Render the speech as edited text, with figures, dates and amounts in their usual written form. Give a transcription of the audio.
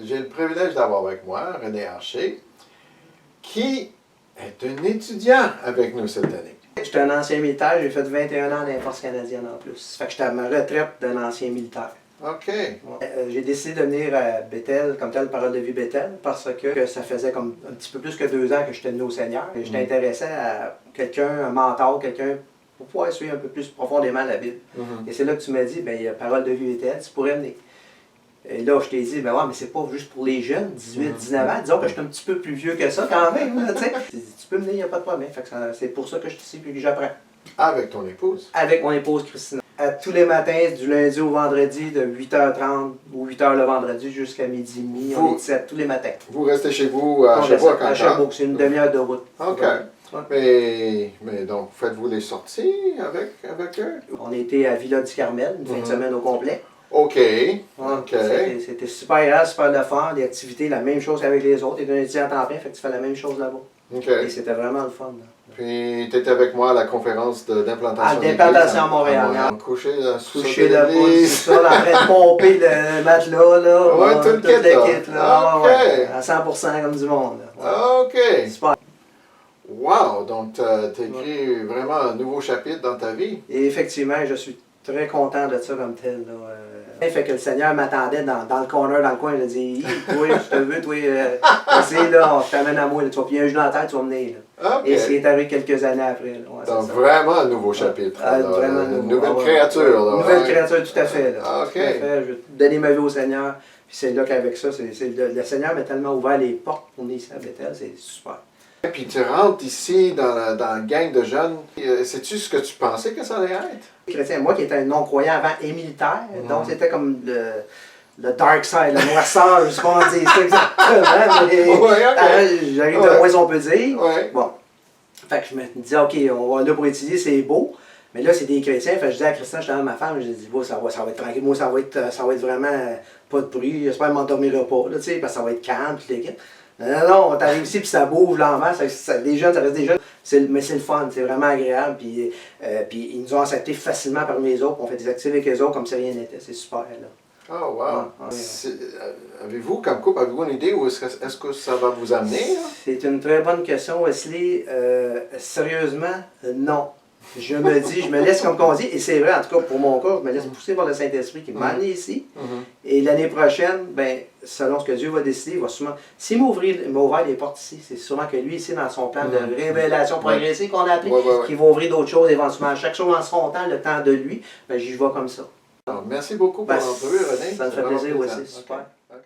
J'ai le privilège d'avoir avec moi René Archer, qui est un étudiant avec nous cette année. J'étais un ancien militaire, j'ai fait 21 ans dans les forces canadiennes en plus. Ça fait que j'étais à ma retraite d'un ancien militaire. OK. J'ai décidé de venir à Bethel, comme tel, Parole de vie Bethel, parce que ça faisait comme un petit peu plus que 2 ans que j'étais venu au Seigneur. J'étais intéressé à quelqu'un, un mentor, quelqu'un pour pouvoir suivre un peu plus profondément la Bible. Et c'est là que tu m'as dit, ben, il y a Parole de vie Bethel, tu pourrais venir. Et là, je t'ai dit, ben ouais, mais c'est pas juste pour les jeunes, 18, 19 ans. Disons que je suis un petit peu plus vieux que ça quand même, tu sais. Tu peux venir, il n'y a pas de problème. C'est pour ça que je suis ici et que j'apprends. Avec ton épouse? Avec mon épouse Christina. Tous les matins, du lundi au vendredi, de 8h30 ou 8h le vendredi jusqu'à midi et demi. On est 17 tous les matins. Vous restez chez vous à Sherbrooke encore? À Sherbrooke, c'est une demi-heure de route. OK. Mais donc, faites-vous les sorties avec eux? On était à Villa du Carmel, une fin de semaine au complet. OK. OK. C'était super agréable, super le fun, des activités, la même chose qu'avec les autres. Tu es un étudiant à temps plein, fait que tu fais la même chose là-bas. OK. Et c'était vraiment le fun. Là. Puis, tu étais avec moi à la conférence d'implantation d'implantation à Montréal. Couché là, couché là-bas, c'est ça, en train de pomper le matelas, là. Ouais, tout le kit, là. OK. Ouais, à 100% comme du monde. Là. OK. Super. Wow! Donc, tu as écrit vraiment un nouveau chapitre dans ta vie. Et effectivement, je suis très content de ça comme tel. Là. Fait que le Seigneur m'attendait dans le corner, dans le coin. Il a dit, toi, je te veux, toi, c'est là, je t'amène à moi. Là, tu vas plier un genou dans la tête, tu vas venir. Là. Okay. Et c'est arrivé quelques années après. Là. Ouais, donc, vraiment un nouveau chapitre. Vraiment une nouvelle créature. Là, nouvelle créature, tout à fait. Là. OK. Tout à fait. Je vais donner ma vie au Seigneur. Puis c'est là qu'avec ça, le Seigneur m'a tellement ouvert les portes pour venir ici à Bethel. C'est super. Et puis tu rentres ici dans la gang de jeunes. Sais-tu ce que tu pensais que ça allait être? Chrétien, moi qui étais un non-croyant avant et militaire, donc c'était comme le dark side, la noirceur, je sais pas comment dire ça exactement, mais j'arrive de moins on peut dire. Ouais. Bon, fait que je me disais, ok, on va là pour étudier, c'est beau, mais là c'est des chrétiens, fait que je disais à Christian, j'étais avec ma femme, je dis, bon, ça va être tranquille, moi ça va être vraiment pas de bruit, j'espère que je m'endormirai pas, là, parce que ça va être calme, toute l'équipe. Non, t'arrives ici puis ça bouge lentement, les jeunes, ça reste des jeunes, mais c'est le fun, c'est vraiment agréable, puis ils nous ont acceptés facilement parmi les autres, on fait des activités avec les autres comme si rien n'était, c'est super là. Oh wow! Avez-vous, comme couple, avez-vous une idée où est-ce que ça va vous amener? C'est une très bonne question, Wesley. Sérieusement, non. Je me laisse comme on dit, et c'est vrai, en tout cas pour mon cas, je me laisse pousser par le Saint-Esprit qui m'a amené ici. Et l'année prochaine, ben, selon ce que Dieu va décider, il va sûrement. S'il m'a ouvert les portes ici, c'est sûrement que lui, ici, dans son plan de révélation progressive qu'on a appelé, qu'il va ouvrir d'autres choses éventuellement. Chaque chose en son temps, le temps de lui, ben, j'y vais comme ça. Alors, merci beaucoup pour l'entrevue, René. Ça me fait plaisir aussi, super.